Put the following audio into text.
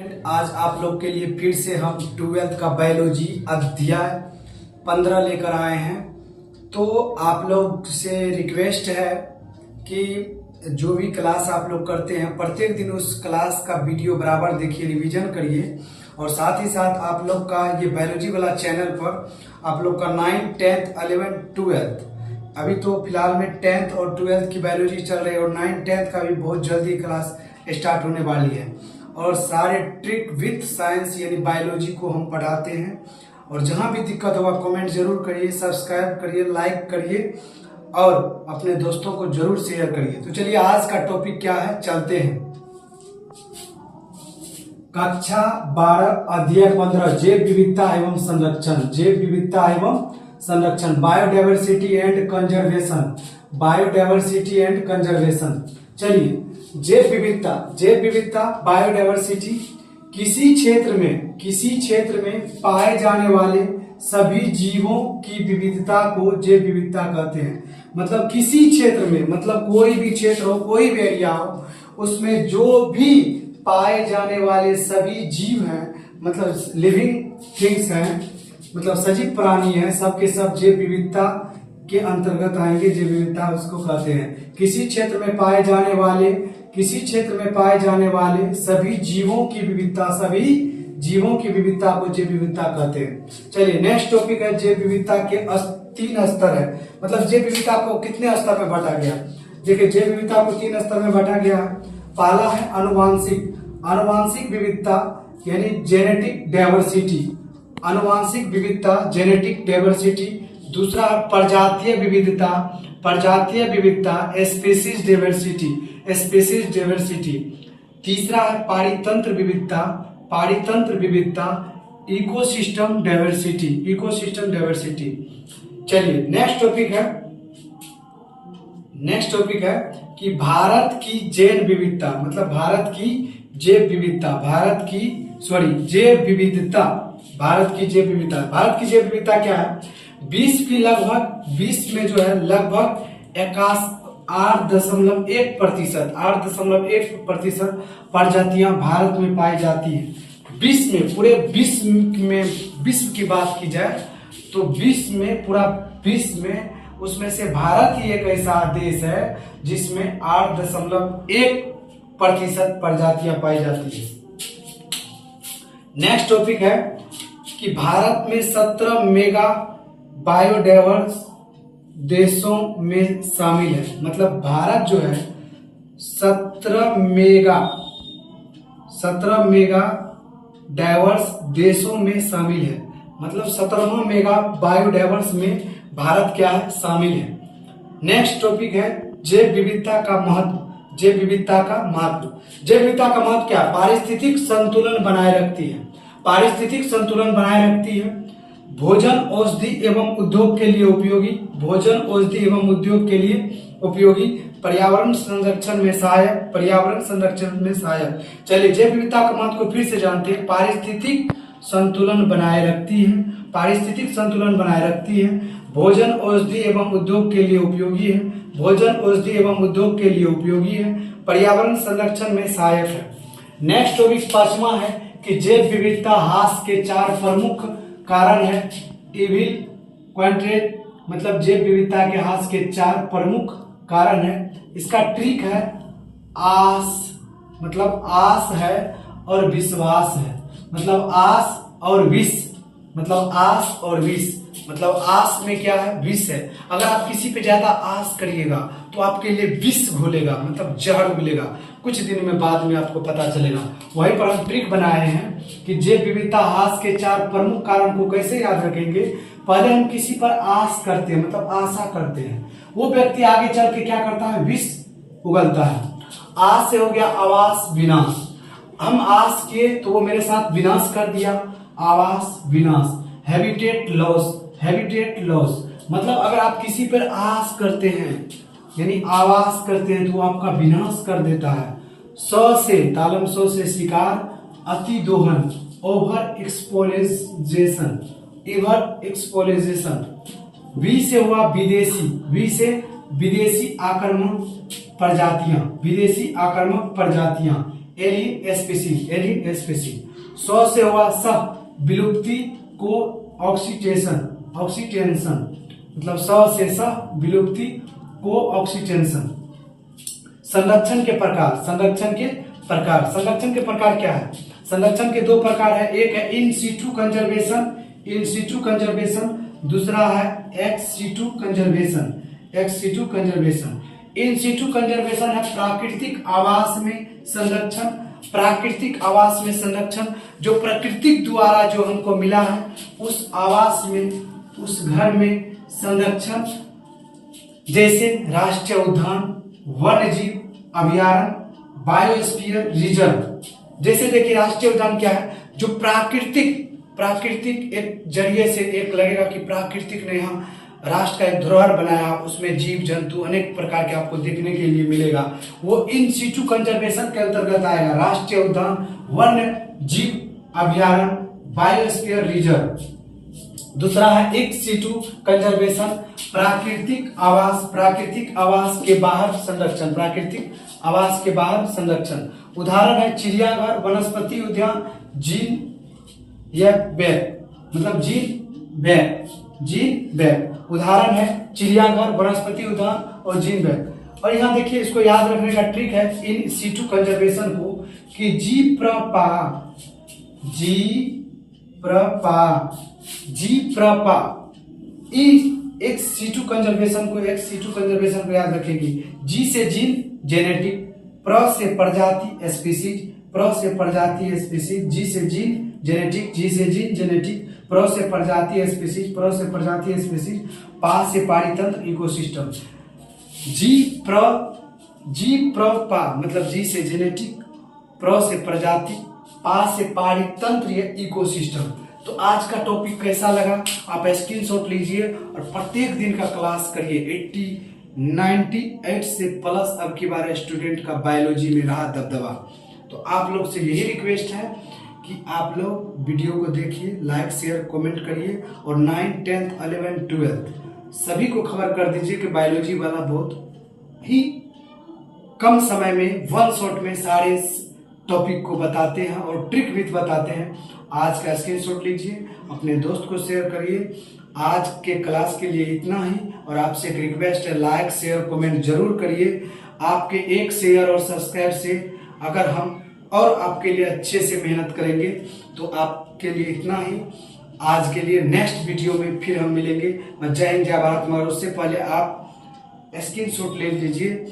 Student, आज आप लोग के लिए फिर से हम 12th का बायोलॉजी अध्याय 15 लेकर आए हैं। तो आप लोग से रिक्वेस्ट है कि जो भी क्लास आप लोग करते हैं प्रत्येक दिन उस क्लास का वीडियो बराबर देखिए, रिवीजन करिए। और साथ ही साथ आप लोग का ये बायोलॉजी वाला चैनल पर आप लोग का 9th, 10th, 11th, 12th अभी तो फिलहाल में 10th और 12th की बायोलॉजी चल रही है और 9th, 10th का भी बहुत जल्दी क्लास स्टार्ट होने वाली है। और सारे ट्रिक विथ साइंस यानी बायोलॉजी को हम पढ़ाते हैं। और जहां भी दिक्कत होगा कमेंट जरूर करिए, सब्सक्राइब करिए, लाइक करिए और अपने दोस्तों को जरूर शेयर करिए। तो चलिए आज का टॉपिक क्या है, चलते हैं। कक्षा 12 अध्याय 15 जैव विविधता एवं संरक्षण। जैव विविधता एवं संरक्षण, biodiversity and conservation. Biodiversity and conservation. चलिए, जैव विविधता बायोडायवर्सिटी किसी क्षेत्र में पाए जाने वाले सभी जीवों की विविधता को जैव विविधता कहते हैं। मतलब किसी क्षेत्र में, मतलब कोई भी क्षेत्र हो, कोई भी एरिया हो, उसमें जो भी पाए जाने वाले सभी जीव हैं, मतलब लिविंग थिंग्स हैं, मतलब सजीव प्राणी हैं, सबके सब जैव विविधता के अंतर्गत आएंगे। जैव विविधता उसको कहते हैं किसी क्षेत्र में पाए जाने वाले सभी जीवों की विविधता को जैव विविधता कहते हैं। चलिए नेक्स्ट टॉपिक है जैव विविधता के 3 स्तर है। मतलब जैव विविधता को कितने स्तर में बांटा गया, देखिए जैव विविधता को 3 स्तर में बांटा गया है। पहला है अनुवांशिक विविधता यानी जेनेटिक डाइवर्सिटी, अनुवांशिक विविधता जेनेटिक डाइवर्सिटी। दूसरा है प्रजातीय विविधता स्पीशीज डाइवर्सिटी। तीसरा है पारितंत्र विविधता इकोसिस्टम डाइवर्सिटी। चलिए नेक्स्ट टॉपिक है कि भारत की जैव विविधता, मतलब भारत की जैव विविधता क्या है। विश्व में जो है लगभग 8.1% प्रजातियां भारत में पाई जाती है। पूरे विश्व की बात की जाए तो पूरा विश्व में उसमें से भारत ही एक ऐसा देश है जिसमें 8.1% प्रजातियां पाई जाती है। नेक्स्ट टॉपिक है कि भारत में 17 मेगा बायोडाइवर्स देशों में शामिल है। मतलब भारत जो है 17 मेगा डाइवर्स देशों में शामिल है। मतलब 17वां मेगा बायोडाइवर्स में भारत क्या है, शामिल है। नेक्स्ट टॉपिक है जैव विविधता का महत्व क्या है। पारिस्थितिक संतुलन बनाए रखती है। भोजन औषधि एवं उद्योग के लिए उपयोगी, पर्यावरण संरक्षण में सहायक। चलिए जैव विविधता का महत्व को फिर से जानते हैं। पारिस्थितिक संतुलन बनाए रखती है। भोजन औषधि एवं उद्योग के लिए उपयोगी है। पर्यावरण संरक्षण में सहायक है। नेक्स्ट टॉपिक 5वां है कि जैव विविधता ह्रास के 4 प्रमुख कारण है। इविल क्वांटेट, मतलब जैव विविधता के ह्रास के 4 प्रमुख कारण है। इसका ट्रिक है आस, मतलब आस है और विश्वास है। मतलब आस और विष, मतलब आस में क्या है, विष है। अगर आप किसी पे ज्यादा आस करिएगा तो आपके लिए विष घुलेगा, मतलब जहर मिलेगा। कुछ दिन में बाद में आपको पता चलेगा। वहीं पर हम ट्रिक बनाए हैं कि जैव विविधता ह्रास के 4 प्रमुख कारण को कैसे याद रखेंगे। पहले हम किसी पर आस करते हैं, मतलब आशा करते हैं, वो व्यक्ति आगे चल के क्या करता है, विष उगलता है। आस से हो गया आवास विनाश। हम आस किए तो वो मेरे साथ विनाश कर दिया, आवास विनाश। हैबिटेट लॉस, मतलब अगर आप किसी पर आस करते हैं यानी आवास करते हैं तो आपका विनाश कर देता है। तालम से शिकार, अति दोहन, ओवर एक्सपोलेशन। वी से हुआ विदेशी आक्रामक प्रजातियां। Alien species, alien species. सौ से हुआ सह विलुप्ति को ऑक्सीटेशन, ऑक्सीटेंशन मतलब सौ से सह विलुप्ति को ऑक्सीटेंशन। संरक्षण के प्रकार, संरक्षण के प्रकार, संरक्षण के प्रकार क्या है? संरक्षण के दो प्रकार है, एक है in situ conservation, in situ conservation, दूसरा है ex situ conservation, ex situ conservation. In situ conservation है प्राकृतिक आवास में संरक्षण, प्राकृतिक आवास में संरक्षण, जो प्रकृति द्वारा जो हमको मिला है उस आवास में, उस घर में संरक्षण, जैसे राष्ट्रीय उद्यान, वन्य जीव अभयारण्य, बायोस्फीयर रिजर्व। जैसे देखिए राष्ट्रीय उद्यान क्या है? जो प्राकृतिक, प्राकृतिक एक जरिए से एक लगेगा कि प्राकृतिक ने हम राष्ट्र का एक धरोहर बनाया, उसमें जीव जंतु अनेक प्रकार के आपको देखने के लिए मिलेगा, वो इन सीटू कंजर्वेशन के अंतर्गत आएगा। राष्ट्रीय उद्यान, वन्य जीव अभयारण्य, बायोस्फीयर रिजर्व। दूसरा है एक्स सीटू कंजर्वेशन, प्राकृतिक आवास, प्राकृतिक आवास के बाहर संरक्षण, प्राकृतिक आवास के बाहर संरक्षण। उदाहरण है चिड़ियाघर, वनस्पति उद्यान, जीन या बैग, मतलब जीन बैग, जीन बैग। उदाहरण है चिड़ियाघर, वनस्पति उद्यान और जीन बैग। और यहाँ देखिए इसको याद रखने का ट्रिक है इन सीटू कंजर्वेशन को कि जी प्रपा, जी प्रपा, जी प्रपा, एक्स सीटू कंजर्वेशन को, एक्स सीटू कंजर्वेशन को याद रखेगी। जी से जीन जेनेटिक, प्र से प्रजाति स्पीसीज, प्र से प्रजाति स्पीसीज, जी से जीन जेनेटिक, जी से जीन जेनेटिक, प्र से प्रजाति स्पीसीज, प्र से प्रजाति स्पीसीज, पा से पारितंत्र इकोसिस्टम। जी प्र पा मतलब जी से जेनेटिक, प्र से प्रजाति, पा से पारितंत्र या इकोसिस्टम। तो आज का टॉपिक कैसा लगा आप स्क्रीनशॉट लीजिए और प्रत्येक दिन का क्लास करिए। 98 से प्लस अब की बार स्टूडेंट का बायोलॉजी में रहा दबदबा। तो आप लोग से यही रिक्वेस्ट है कि आप लोग वीडियो को देखिए, लाइक शेयर कमेंट करिए और 9, 10, 11, 12 सभी को खबर कर दीजिए कि बायोलॉजी वाला बहुत ही कम समय में वन शॉट में सारे टॉपिक को बताते हैं और ट्रिक भी बताते हैं। आज का स्क्रीनशॉट लीजिए, अपने दोस्त को शेयर करिए। आज के क्लास के लिए इतना ही और आपसे एक रिक्वेस्ट है, लाइक शेयर कमेंट जरूर करिए। आपके एक शेयर और सब्सक्राइब से अगर हम और आपके लिए अच्छे से मेहनत करेंगे तो आपके लिए इतना ही। आज के लिए नेक्स्ट वीडियो में फिर हम मिलेंगे। जय हिंद, जय भारत। मगर उससे पहले आप स्क्रीनशॉट ले लीजिए